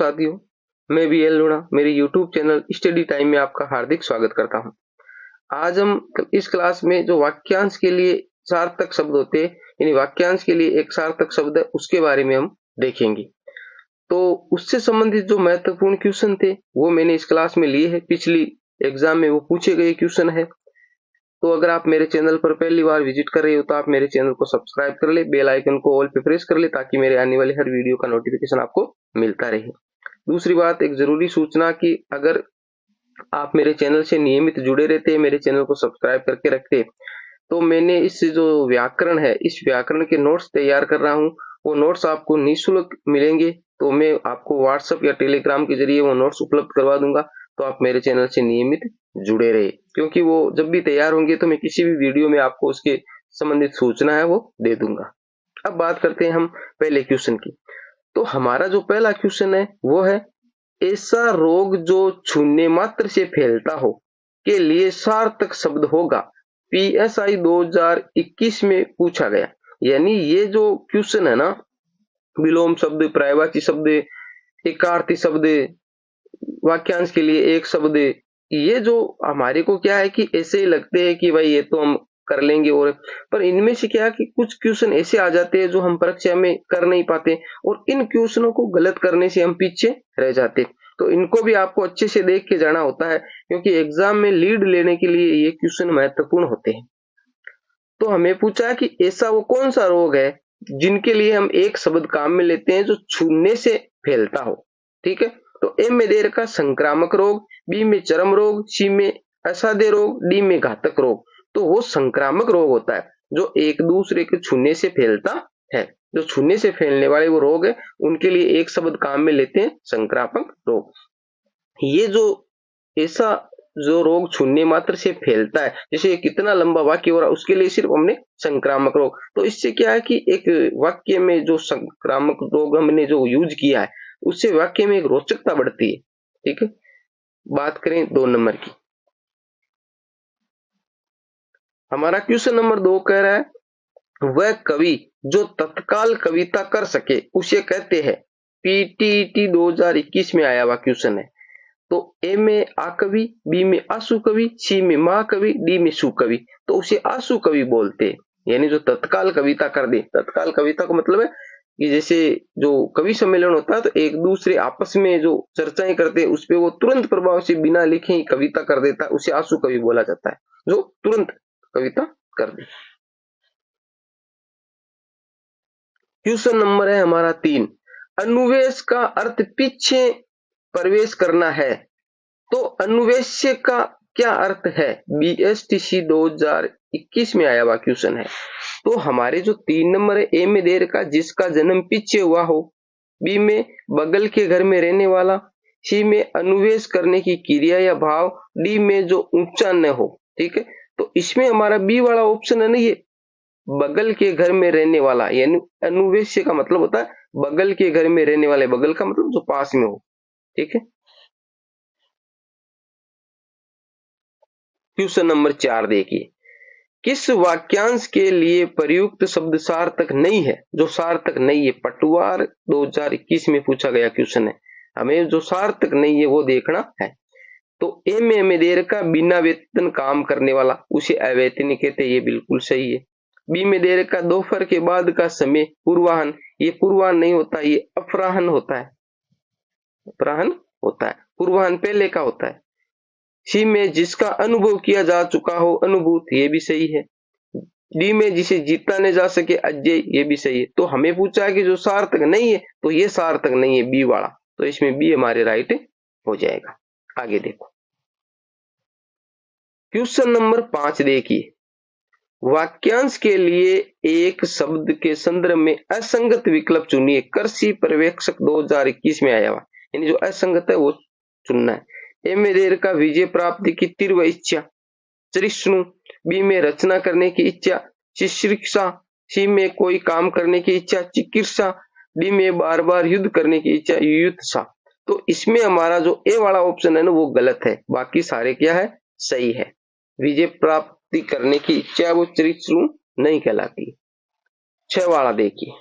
साथियों, मैं भी एल लूणा मेरे YouTube चैनल स्टडी टाइम में आपका हार्दिक स्वागत करता हूं। आज हम इस क्लास में जो वाक्यांश के लिए सार्थक शब्द होते हैं, यानी वाक्यांश के लिए एक सार्थक शब्द है, उसके बारे में हम देखेंगे। तो उससे संबंधित जो महत्वपूर्ण क्वेश्चन थे वो मैंने इस क्लास में लिए हैं। पिछली एग्जाम में वो पूछे गए क्वेश्चन है। तो अगर आप मेरे चैनल पर पहली बार विजिट कर रहे हो तो आप मेरे चैनल को सब्सक्राइब कर ले, बेल आइकन को ऑल पे प्रेस कर ले, ताकि मेरे आने वाले हर वीडियो का नोटिफिकेशन आपको मिलता रहे। दूसरी बात, एक जरूरी सूचना कि अगर आप मेरे चैनल से नियमित जुड़े रहते हैं, मेरे चैनल को सब्सक्राइब करके रखते, तो मैंने इस जो व्याकरण है, इस व्याकरण के नोट्स तैयार कर रहा हूं। वो नोट्स आपको निःशुल्क मिलेंगे। तो मैं आपको व्हाट्सएप या टेलीग्राम के जरिए वो नोट्स उपलब्ध करवा दूंगा। तो आप मेरे चैनल से नियमित जुड़े रहे, क्योंकि वो जब भी तैयार होंगे तो मैं किसी भी वीडियो में आपको उसके संबंधित सूचना है वो दे दूंगा। अब बात करते हैं हम पहले क्वेश्चन की। तो हमारा जो पहला क्वेश्चन है वो है, ऐसा रोग जो छूने मात्र से फैलता हो के लिए सार्थक शब्द होगा। PSI 2021 में पूछा गया। यानी ये जो क्वेश्चन है ना, विलोम शब्द, पर्यायवाची शब्द, एकार्थी शब्द, वाक्यांश के लिए एक शब्द, ये जो हमारे को क्या है कि ऐसे ही लगते हैं कि भाई ये तो हम कर लेंगे, और पर इनमें से क्या है कि कुछ क्वेश्चन ऐसे आ जाते हैं जो हम परीक्षा में कर नहीं पाते, और इन क्वेश्चनों को गलत करने से हम पीछे रह जाते। तो इनको भी आपको अच्छे से देख के जाना होता है, क्योंकि एग्जाम में लीड लेने के लिए ये क्वेश्चन महत्वपूर्ण होते हैं। तो हमें पूछा कि ऐसा वो कौन सा रोग है जिनके लिए हम एक शब्द काम में लेते हैं जो छूने से फैलता हो। ठीक है, तो ए में दे रखा संक्रामक रोग, बी में चर्म रोग, सी में असाध्य रोग, डी में घातक रोग। तो वो संक्रामक रोग होता है जो एक दूसरे के छूने से फैलता है। जो छूने से फैलने वाले वो रोग है, उनके लिए एक शब्द काम में लेते हैं, संक्रामक रोग। ये जो ऐसा जो रोग छूने मात्र से फैलता है, जैसे कितना लंबा वाक्य हो रहा है, उसके लिए सिर्फ हमने संक्रामक रोग। तो इससे क्या है कि एक वाक्य में जो संक्रामक रोग हमने जो यूज किया है, उससे वाक्य में एक रोचकता बढ़ती है। ठीक है, बात करें 2 नंबर की। हमारा क्वेश्चन नंबर 2 कह रहा है, वह कवि जो तत्काल कविता कर सके उसे कहते हैं। PTET 2021 में आया हुआ क्वेश्चन है। तो ए में आकवि, बी में आसु कवि, सी में महाकवि, डी में सुकवि। तो उसे आसु कवि बोलते हैं, यानी जो तत्काल कविता कर दे। तत्काल कविता का मतलब है कि जैसे जो कवि सम्मेलन होता है, तो एक दूसरे आपस में जो चर्चाएं करते हैं, उस पर वो तुरंत प्रभाव से बिना लिखे ही कविता कर देता है, उसे आसु कवि बोला जाता है, जो तुरंत कविता कर दे। क्वेश्चन नंबर है हमारा 3। अनुवेश का अर्थ पीछे प्रवेश करना है। तो अनुवेश्य का क्या अर्थ है? BSTC 2021 में आया हुआ क्वेश्चन है। तो हमारे जो 3 नंबर है, ए में दे रखा जिसका जन्म पीछे हुआ हो, बी में बगल के घर में रहने वाला, सी में अनुवेश करने की क्रिया या भाव, डी में जो ऊंचा न हो। ठीक है, तो इसमें हमारा बी वाला ऑप्शन है ना, ये बगल के घर में रहने वाला, यानी अनुवेश्य का मतलब होता है बगल के घर में रहने वाले। बगल का मतलब जो पास में हो। ठीक है, क्वेश्चन नंबर 4 देखिए, किस वाक्यांश के लिए प्रयुक्त शब्द सार्थक नहीं है? जो सार्थक नहीं है, पटवार 2021 में पूछा गया क्वेश्चन है। हमें जो सार्थक नहीं है वो देखना है। तो ए में दे रखा बिना वेतन काम करने वाला, उसे अवैतनिक कहते हैं, ये बिल्कुल सही है। बी में दे रखा दोपहर के बाद का समय पूर्वाहन, ये पूर्वाहन नहीं होता, ये अपराहन होता है। अपराहन होता है, पूर्वाहन पहले का होता है। सी में जिसका अनुभव किया जा चुका हो, अनुभूत, ये भी सही है। डी में जिसे जीता नहीं जा सके, अजय, ये भी सही है। तो हमें पूछा है कि जो सार्थक नहीं है, तो ये सार्थक नहीं है, बी वाला। तो इसमें बी हमारे राइट हो जाएगा। आगे देखो, क्वेश्चन नंबर 5 देखिए, वाक्यांश के लिए एक शब्द के संदर्भ में असंगत विकल्प चुनिए। कृषि पर्यवेक्षक 2021 में आया हुआ, यानी जो असंगत है वो चुनना है। ए में दे रखा विजय प्राप्ति की तीव्र इच्छा, तृष्णु। बी में रचना करने की इच्छा, शिक्षा। सी में कोई काम करने की इच्छा, चिकित्सा। डी में बार बार युद्ध करने की इच्छा, युत्सा। तो इसमें हमारा जो ए वाला ऑप्शन है ना वो गलत है, बाकी सारे क्या है, सही है। विजय प्राप्ति करने की इच्छा वो तृष्णु नहीं कहलाती। 6 वाला देखिए,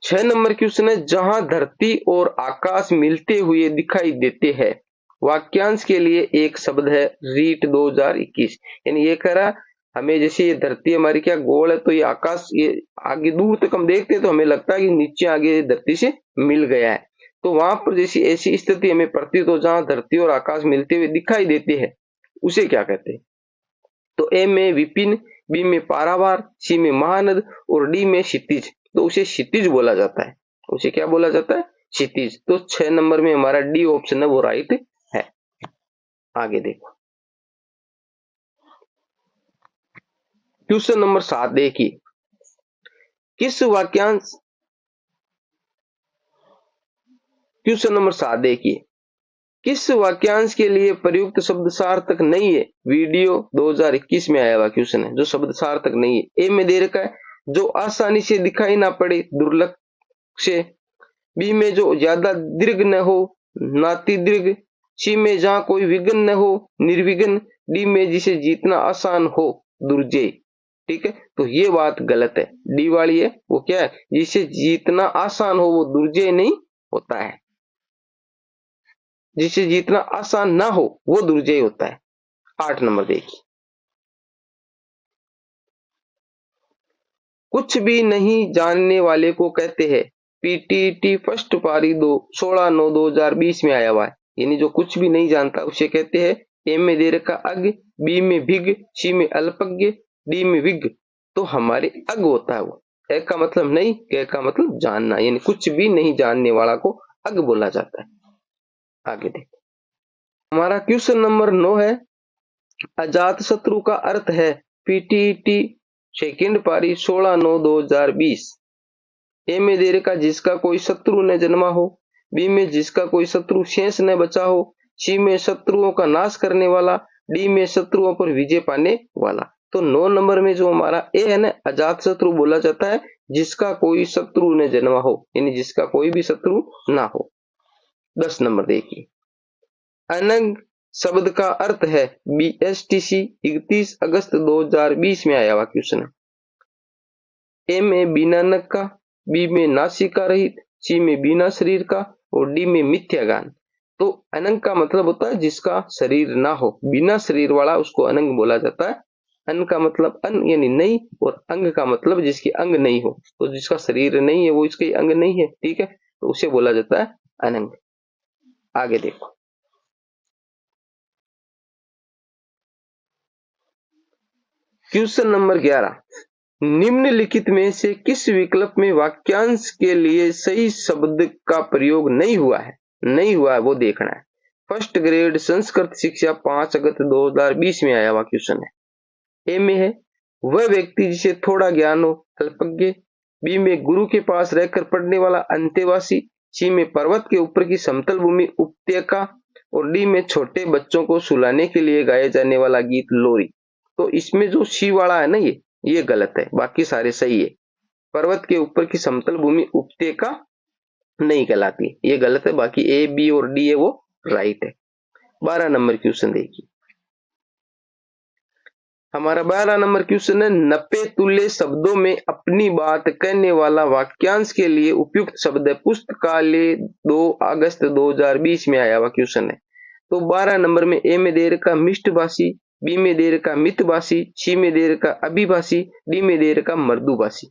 6 नंबर क्वेश्चन है, जहां धरती और आकाश मिलते हुए दिखाई देते हैं, वाक्यांश के लिए एक शब्द है रीट 2021। यानी ये कह रहा हमें, जैसे ये धरती हमारी क्या गोल है, तो ये आकाश ये आगे दूर तक हम देखते हैं तो हमें लगता है कि नीचे आगे धरती से मिल गया है। तो वहां पर जैसी ऐसी स्थिति हमें प्रतीत हो जहां धरती और आकाश मिलते हुए दिखाई देते हैं, उसे क्या कहते हैं? तो ए में विपिन, बी में पारावार, सी में महानद और डी में क्षितिज। तो उसे क्षितिज बोला जाता है। उसे क्या बोला जाता है? क्षितिज। तो 6 नंबर में हमारा डी ऑप्शन है वो राइट है। आगे देखो क्वेश्चन नंबर 7 देखिए, किस वाक्यांश क्वेश्चन नंबर 7 देखिए, किस वाक्यांश के लिए प्रयुक्त शब्द सार्थक नहीं है? वीडियो 2021 में आया हुआ क्वेश्चन है, जो शब्द सार्थक नहीं है। ए में दे रखा है, जो आसानी से दिखाई ना पड़े दुर्लक्ष से। बी में जो ज्यादा दीर्घ न हो नाति दीर्घ। सी में जहां कोई विघ्न न हो निर्विघ्न। डी में जिसे जीतना आसान हो दुर्जय। ठीक है, तो ये बात गलत है। डी वाली है वो क्या है? जिसे जीतना आसान हो वो दुर्जय नहीं होता है। जिसे जीतना आसान ना हो वो दुर्जय होता है। 8 नंबर देखिए, कुछ भी नहीं जानने वाले को कहते हैं। पीटीटी फर्स्ट पारी 16/9/2020 में आया हुआ है। यानी जो कुछ भी नहीं जानता उसे कहते हैं। ए में दे रखा अज्ञ, बी में भिज्ञ, सी में अल्पज्ञ, डी में विज्ञ। तो हमारे अज्ञ होता है वो। ए का मतलब नहीं, के का मतलब जानना, यानी कुछ भी नहीं जानने वाला को अज्ञ बोला जाता है। आगे देखो, हमारा क्वेश्चन नंबर 9 है, अजात शत्रु का अर्थ है। पीटीटी सेकंड पारी 16/9/2020। ए में दे रखा जिसका कोई शत्रु न जन्मा हो। बी में जिसका कोई शत्रु शेष न बचा हो। सी में शत्रुओं का नाश करने वाला। डी में शत्रुओं पर विजय पाने वाला। तो 9 नंबर में जो हमारा ए है ना, अजात शत्रु बोला जाता है जिसका कोई शत्रु न जन्मा हो, यानी जिसका कोई भी शत्रु ना हो। 10 नंबर देखिए, अनंग शब्द का अर्थ है। BSTC 31 अगस्त 2020 में आया हुआ क्वेश्चन है। ए में बिना नक का, बी में नासिका रहित, सी में बिना शरीर का और डी में मिथ्या गान। तो अनंग का मतलब होता है जिसका शरीर ना हो, बिना शरीर वाला उसको अनंग बोला जाता है। अन का मतलब अन यानी नहीं, और अंग का मतलब जिसके अंग नहीं हो। तो जिसका शरीर नहीं है वो इसके अंग नहीं है। ठीक है, तो उसे बोला जाता है अनंग। आगे देखो, क्वेश्चन नंबर 11, निम्नलिखित में से किस विकल्प में वाक्यांश के लिए सही शब्द का प्रयोग नहीं हुआ है वो देखना है। फर्स्ट ग्रेड संस्कृत शिक्षा 5 अगस्त 2020 में आया हुआ क्वेश्चन है। ए में है, वह व्यक्ति जिसे थोड़ा ज्ञान हो अल्पज्ञ। बी में गुरु के पास रहकर पढ़ने वाला अंतेवासी। सी में पर्वत के ऊपर की समतल भूमि उपत्यका और डी में छोटे बच्चों को सुलाने के लिए गाया जाने वाला गीत लोरी। तो इसमें जो सी वाला है ना, ये गलत है, बाकी सारे सही है। पर्वत के ऊपर की समतल भूमि उपत्यका नहीं कहलाती, ये गलत है। बाकी ए बी और डी है वो राइट है। 12 नंबर क्वेश्चन देखिए, हमारा 12 नंबर क्वेश्चन है, 90 तुल्य शब्दों में अपनी बात कहने वाला वाक्यांश के लिए उपयुक्त शब्द है। पुस्तकालय 2 अगस्त 2020 में आया हुआ क्वेश्चन है। तो 12 नंबर में ए में दे रखा मिष्टभाषी, बी में दे रखा मितभाषी, सी में दे रखा अभिभाषी, डी में दे रखा मृदुभाषी।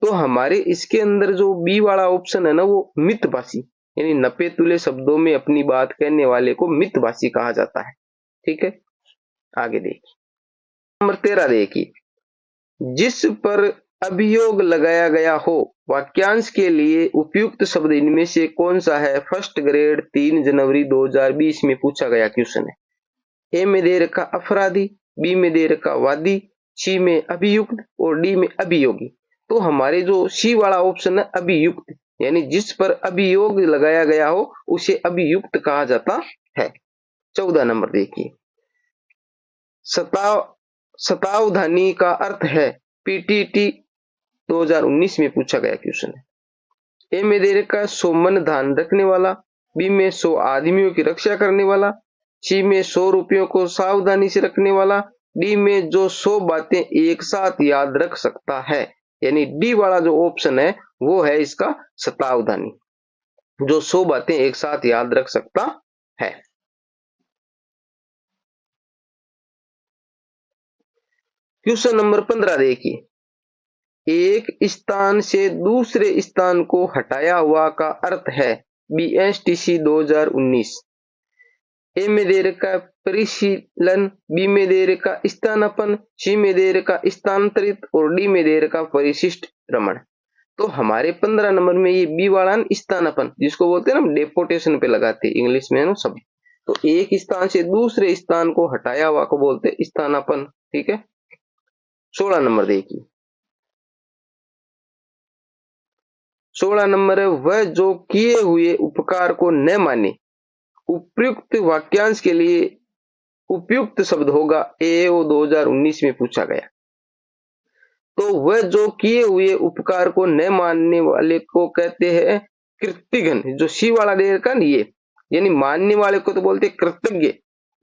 तो हमारे इसके अंदर जो बी वाला ऑप्शन है ना वो मितभाषी, यानी 90 तुल्य शब्दों में अपनी बात कहने वाले को मितभाषी कहा जाता है। ठीक है, आगे देखिए, नंबर 13 देखिए, जिस पर अभियोग लगाया गया हो वाक्यांश के लिए उपयुक्त शब्द इनमें से कौन सा है? फर्स्ट ग्रेड 3 जनवरी 2020 में पूछा गया क्वेश्चन है। ए में दे रखा अपराधी, बी में दे रखा वादी, सी में अभियुक्त और डी में अभियोगी। तो हमारे जो सी वाला ऑप्शन है अभियुक्त, यानी जिस पर अभियोग लगाया गया हो उसे अभियुक्त कहा जाता है। 14 नंबर देखिए, शतावधानी का अर्थ है। पीटीटी 2019 में पूछा गया क्वेश्चन है। ए में दे रखा 100 मन ध्यान रखने वाला, बी में 100 आदमियों की रक्षा करने वाला, सी में 100 रुपयों को सावधानी से रखने वाला, डी में जो 100 बातें एक साथ याद रख सकता है। यानी डी वाला जो ऑप्शन है वो है इसका शतावधानी, जो 100 बातें एक साथ याद रख सकता है। क्वेश्चन नंबर 15 देखिए, एक स्थान से दूसरे स्थान को हटाया हुआ का अर्थ है BSTC 2019। ए में दे रखा है परिशीलन, बी में दे रखा स्थानापन्न, सी में दे रखा स्थानांतरित और डी में दे रखा परिशिष्ट भ्रमण। तो हमारे 15 नंबर में ये बी वाला स्थानापन्न, जिसको बोलते हैं ना डेपोटेशन पे लगाते हैं इंग्लिश में ना शब्द, तो एक स्थान से दूसरे स्थान को हटाया हुआ को बोलते हैं स्थानापन्न। ठीक है, 16 नंबर देखिए, 16 नंबर है, वह जो किए हुए उपकार को न माने। उपयुक्त वाक्यांश के लिए उपयुक्त शब्द होगा AO 2019 में पूछा गया। तो वह जो किए हुए उपकार को न मानने वाले को कहते हैं कृतघ्न, जो सी वाला दे रखा ये, यानी मानने वाले को तो बोलते कृतज्ञ,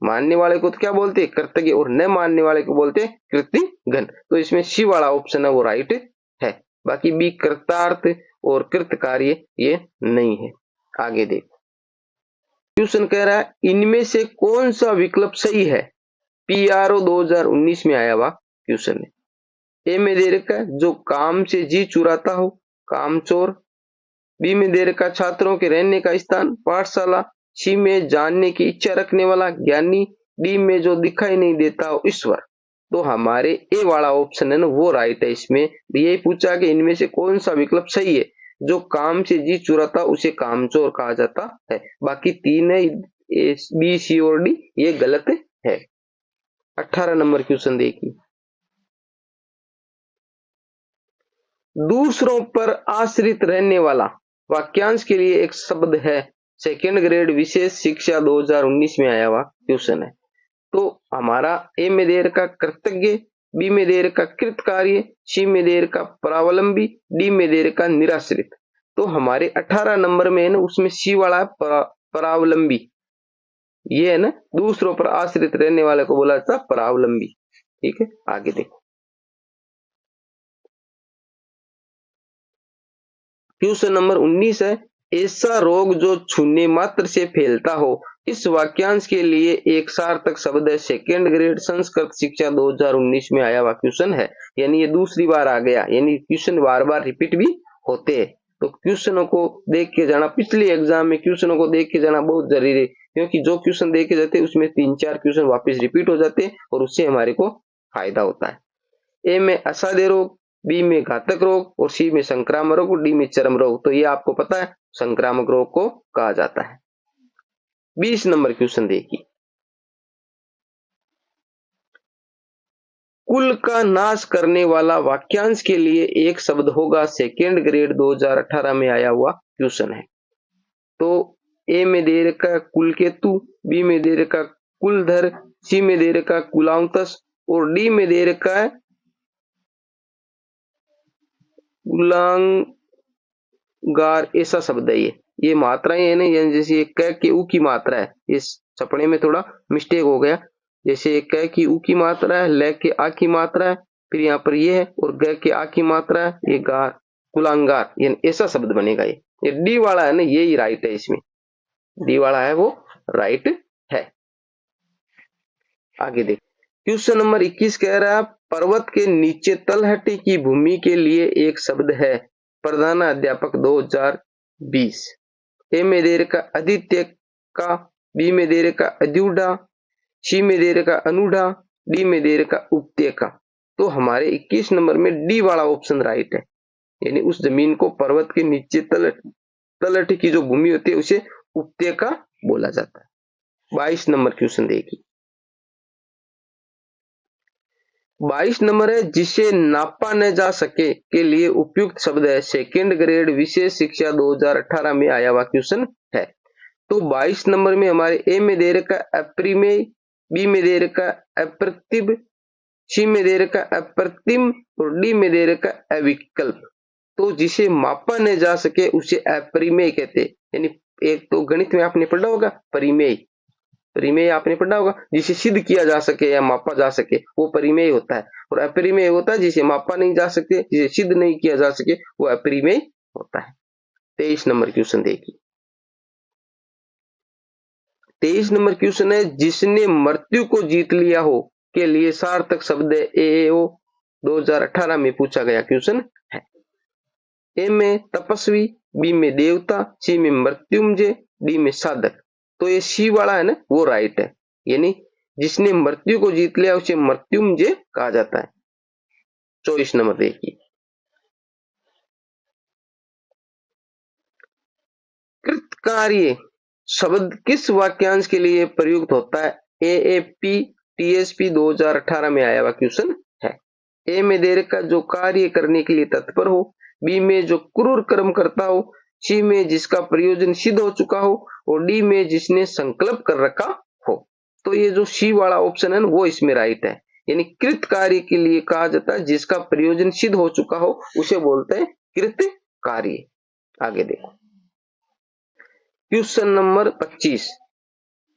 मानने वाले को तो क्या बोलते हैं कृतज्ञ, और न मानने वाले को बोलते हैं कृतघ्न। तो इसमें सी वाला ऑप्शन है वो राइट है, बाकी बी कृतार्थ और कृत कार्य ये नहीं है। आगे देखो, क्वेश्चन कह रहा है इनमें से कौन सा विकल्प सही है। PRO 2019 में आया हुआ क्वेश्चन है। ए में दे रखा है जो काम से जी चुराता हो, कामचोर। बी में दे रखा छात्रों के रहने का स्थान, पाठशाला। सी में जानने की इच्छा रखने वाला, ज्ञानी। डी में जो दिखाई नहीं देता हो, ईश्वर। तो हमारे ए वाला ऑप्शन है ना वो राइट है। इसमें यही पूछा कि इनमें से कौन सा विकल्प सही है। जो काम से जी चुराता उसे कामचोर कहा जाता है। बाकी तीन है बी, सी और डी ये गलत है। 18 नंबर क्वेश्चन देखिए, दूसरों पर आश्रित रहने वाला वाक्यांश के लिए एक शब्द है। सेकेंड ग्रेड विशेष शिक्षा 2019 में आया हुआ क्वेश्चन है। तो हमारा ए में दे रखा कृतज्ञ, बी में दे रखा कृत कार्य, सी में दे रखा परावलंबी, डी में दे रखा निराश्रित। तो हमारे 18 नंबर में है ना उसमें सी वाला है परावलंबी, ये है ना दूसरों पर आश्रित रहने वाले को बोला जाता परावलंबी। ठीक है, आगे देखो, क्वेश्चन नंबर 19 है, ऐसा रोग जो छूने मात्र से फैलता हो। इस वाक्यांश के लिए एक सार्थक शब्द है। सेकेंड ग्रेड संस्कृत शिक्षा 2019 में आया हुआ क्वेश्चन है, यानी ये दूसरी बार आ गया, यानी क्वेश्चन बार बार रिपीट भी होते हैं। तो क्वेश्चनों को देख के जाना, पिछले एग्जाम में क्वेश्चनों को देख के जाना बहुत जरूरी है, क्योंकि जो क्वेश्चन देखे जाते हैं उसमें 3-4 क्वेश्चन वापस रिपीट हो जाते हैं और उससे हमारे को फायदा होता है। ए में असाध्य रोग, बी में घातक रोग और सी में संक्रामक रोग और डी में चरम रोग। तो ये आपको पता है संक्रामक रोग को कहा जाता है। 20 नंबर क्वेश्चन देखिए, कुल का नाश करने वाला वाक्यांश के लिए एक शब्द होगा। सेकेंड ग्रेड 2018 में आया हुआ क्वेश्चन है। तो ए में दे रखा कुल केतु, बी में दे रखा कुलधर, सी में दे रखा कुलांतस और डी में दे रखा है कुलांगार। ऐसा शब्द है ये मात्राएं है ना, यानी जैसे क की ऊ की मात्रा है, इस छपने में थोड़ा मिस्टेक हो गया। जैसे क की ऊ की मात्रा है, ल के आ की मात्रा है, फिर यहाँ पर ये है और ग के आ की मात्रा है, ये गार, कुलांगार, यानी ऐसा शब्द बनेगा। ये डी वाला है ना, ये ही राइट है, इसमें डी वाला है वो राइट है। आगे देख, क्वेश्चन नंबर 21 कह रहा है पर्वत के नीचे तलहटी की भूमि के लिए एक शब्द है। प्रधानाध्यापक 2020। ए में दे रखा आदित्य का, बी में दे रखा अद्युढ़ा, सी में दे रखा अनुढ़ा, डी में दे रखा उपत्य का। तो हमारे 21 नंबर में डी वाला ऑप्शन राइट है, यानी उस जमीन को पर्वत के नीचे तलहटी की जो भूमि होती है उसे उपत्य का बोला जाता है। 22 नंबर क्वेश्चन देखिए, 22 नंबर है, जिसे नापा न जा सके के लिए उपयुक्त शब्द है। सेकेंड ग्रेड विशेष शिक्षा 2018 में आया हुआ क्वेश्चन है। तो 22 नंबर में हमारे ए में दे रखा अप्रिमेय, बी में दे रखा अप्रतिभ, सी में दे रखा अप्रतिम और डी में दे रखा अविकल्प। तो जिसे मापा न जा सके उसे अपरिमेय कहते हैं। यानी एक तो गणित में आपने पढ़ा होगा परिमेय, परिमेय आपने पढ़ा होगा, जिसे सिद्ध किया जा सके या मापा जा सके वो परिमेय होता है, और अपरिमेय होता है जिसे मापा नहीं जा सकते, जिसे सिद्ध नहीं किया जा सके वो अपरिमेय होता है। 23 नंबर क्वेश्चन देखिए। 23 नंबर क्वेश्चन है, जिसने मृत्यु को जीत लिया हो के लिए सार्थक शब्द है। एएओ 2018 में पूछा गया क्वेश्चन है। ए में तपस्वी, बी में देवता, सी में मृत्युंजय, डी में साधक। तो ये सी वाला है ना, वो राइट है, यानी जिसने मृत्यु को जीत लिया उसे मृत्युंजय कहा जाता है। 24 नंबर देखिए। कृतकार्य शब्द किस वाक्यांश के लिए प्रयुक्त होता है? एएपी टीएसपी 2018 में आया हुआ क्वेश्चन है। ए में देर का जो कार्य करने के लिए तत्पर हो, बी में जो क्रूर कर्म करता हो, सी में जिसका प्रयोजन सिद्ध हो चुका हो, और डी में जिसने संकल्प कर रखा हो। तो ये जो सी वाला ऑप्शन है वो इसमें राइट है, यानी कृत कार्य के लिए कहा जाता है जिसका प्रयोजन सिद्ध हो चुका हो, उसे बोलते हैं कृत कार्य। आगे देखो क्वेश्चन नंबर 25,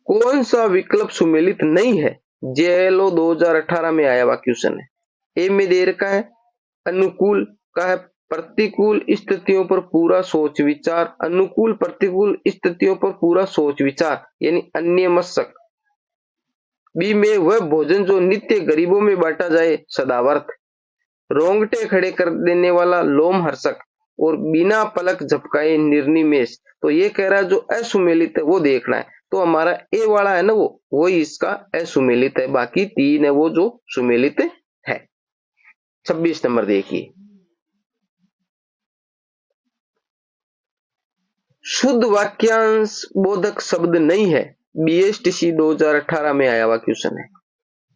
कौन सा विकल्प सुमेलित नहीं है? जेएलओ 2018 में आया हुआ क्वेश्चन है। ए में दे रखा है अनुकूल का है प्रतिकूल स्थितियों पर पूरा सोच विचार, अनुकूल प्रतिकूल स्थितियों पर पूरा सोच विचार यानी अन्यमस्क। बी में वह भोजन जो नित्य गरीबों में बांटा जाए सदावर्त, रोंगटे खड़े कर देने वाला लोमहर्षक, और बिना पलक झपकाए निर्निमेष। तो ये कह रहा है जो असुमेलित है वो देखना है, तो हमारा ए वाला है ना वो ही इसका असुमेलित है, बाकी तीन है वो जो सुमेलित है। 26 नंबर देखिए। शुद्ध वाक्यांश बोधक शब्द नहीं है, बीएसटीसी 2018 में आया हुआ क्वेश्चन है।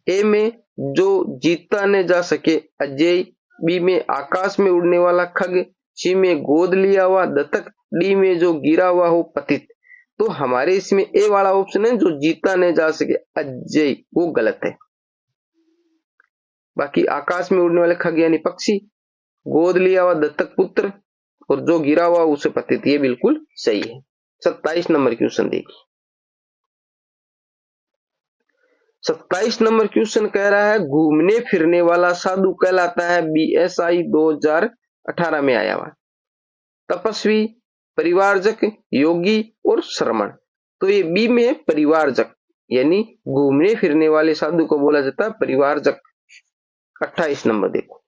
ए में जो जीता न जा सके अजय, बी में आकाश में उड़ने वाला खग, सी में गोद लिया हुआ दत्तक, डी में जो गिरा हुआ हो पतित। तो हमारे इसमें ए वाला ऑप्शन है जो जीता न जा सके अजय, वो गलत है। बाकी आकाश में उड़ने वाले खग यानी पक्षी, गोद लिया हुआ दत्तक पुत्र, और जो गिरा हुआ उसे पतित, ये बिल्कुल सही है। 27 नंबर क्वेश्चन देखिए। 27 नंबर क्वेश्चन कह रहा है घूमने फिरने वाला साधु कहलाता है, बीएसआई 2018 में आया हुआ। तपस्वी, परिवारजक, योगी और श्रमण। तो ये बी में परिवारजक, यानी घूमने फिरने वाले साधु को बोला जाता है परिवारजक। 28 नंबर देखो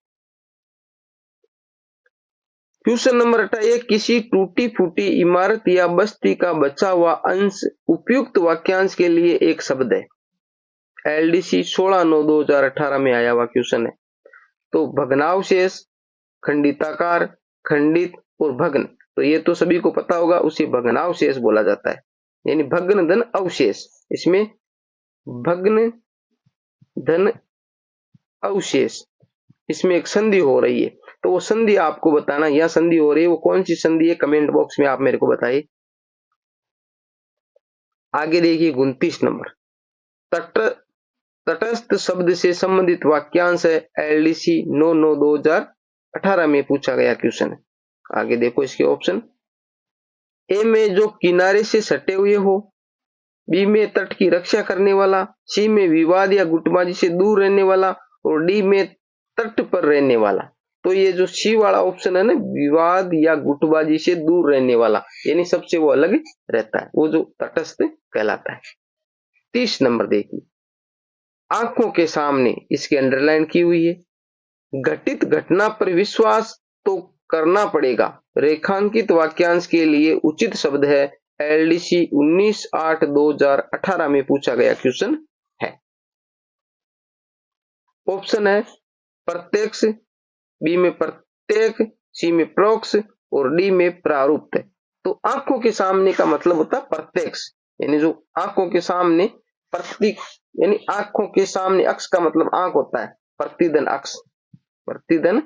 क्वेश्चन नंबर 28, किसी टूटी फूटी इमारत या बस्ती का बचा हुआ अंश उपयुक्त वाक्यांश के लिए एक शब्द है। एलडीसी 16/9/2018 में आया हुआ क्वेश्चन है। तो भग्नावशेष, खंडिताकार, खंडित और भग्न, तो ये तो सभी को पता होगा, उसे भग्नावशेष बोला जाता है, यानी भग्न धन अवशेष। इसमें भग्न धन अवशेष, इसमें एक संधि हो रही है, तो वो संधि आपको बताना, यह संधि हो रही है वो कौन सी संधि है, कमेंट बॉक्स में आप मेरे को बताइए। आगे देखिए 29 नंबर, तटस्थ शब्द से संबंधित वाक्यांश है, एलडीसी 9/9/2018 में पूछा गया क्वेश्चन है। आगे देखो इसके ऑप्शन। ए में जो किनारे से सटे हुए हो, बी में तट की रक्षा करने वाला, सी में विवाद या गुटबाजी से दूर रहने वाला, और डी में तट पर रहने वाला। तो ये जो सी वाला ऑप्शन है ना, विवाद या गुटबाजी से दूर रहने वाला, यानी सबसे वो अलग रहता है, वो जो तटस्थ कहलाता है। 30 नंबर देखिए, आंखों के सामने, इसके अंडरलाइन की हुई है, घटित घटना पर विश्वास तो करना पड़ेगा, रेखांकित वाक्यांश के लिए उचित शब्द है, एलडीसी 19/8/2018 में पूछा गया क्वेश्चन है। ऑप्शन है प्रत्यक्ष, बी में प्रत्येक, सी में प्रोक्ष और डी में प्रारूप्त। तो आंखों के सामने का मतलब होता है प्रत्यक्ष, यानी जो आंखों के सामने प्रतीक, यानी आंखों के सामने अक्ष का मतलब आंख होता है, प्रतिदन अक्ष, प्रतिदन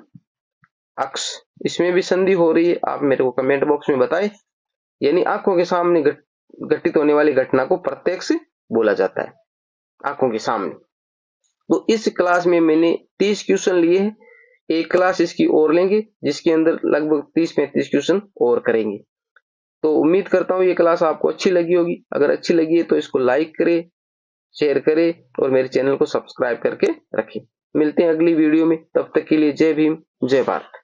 अक्ष। इसमें भी संधि हो रही है, आप मेरे को कमेंट बॉक्स में बताएं, यानी आंखों के सामने घटित होने वाली घटना को प्रत्यक्ष बोला जाता है, आंखों के सामने। तो इस क्लास में मैंने 30 क्वेश्चन लिए हैं, एक क्लास इसकी और लेंगे जिसके अंदर लगभग 30-35 क्वेश्चन और करेंगे। तो उम्मीद करता हूं ये क्लास आपको अच्छी लगी होगी। अगर अच्छी लगी है तो इसको लाइक करें, शेयर करें और मेरे चैनल को सब्सक्राइब करके रखें। मिलते हैं अगली वीडियो में, तब तक के लिए जय भीम, जय भारत।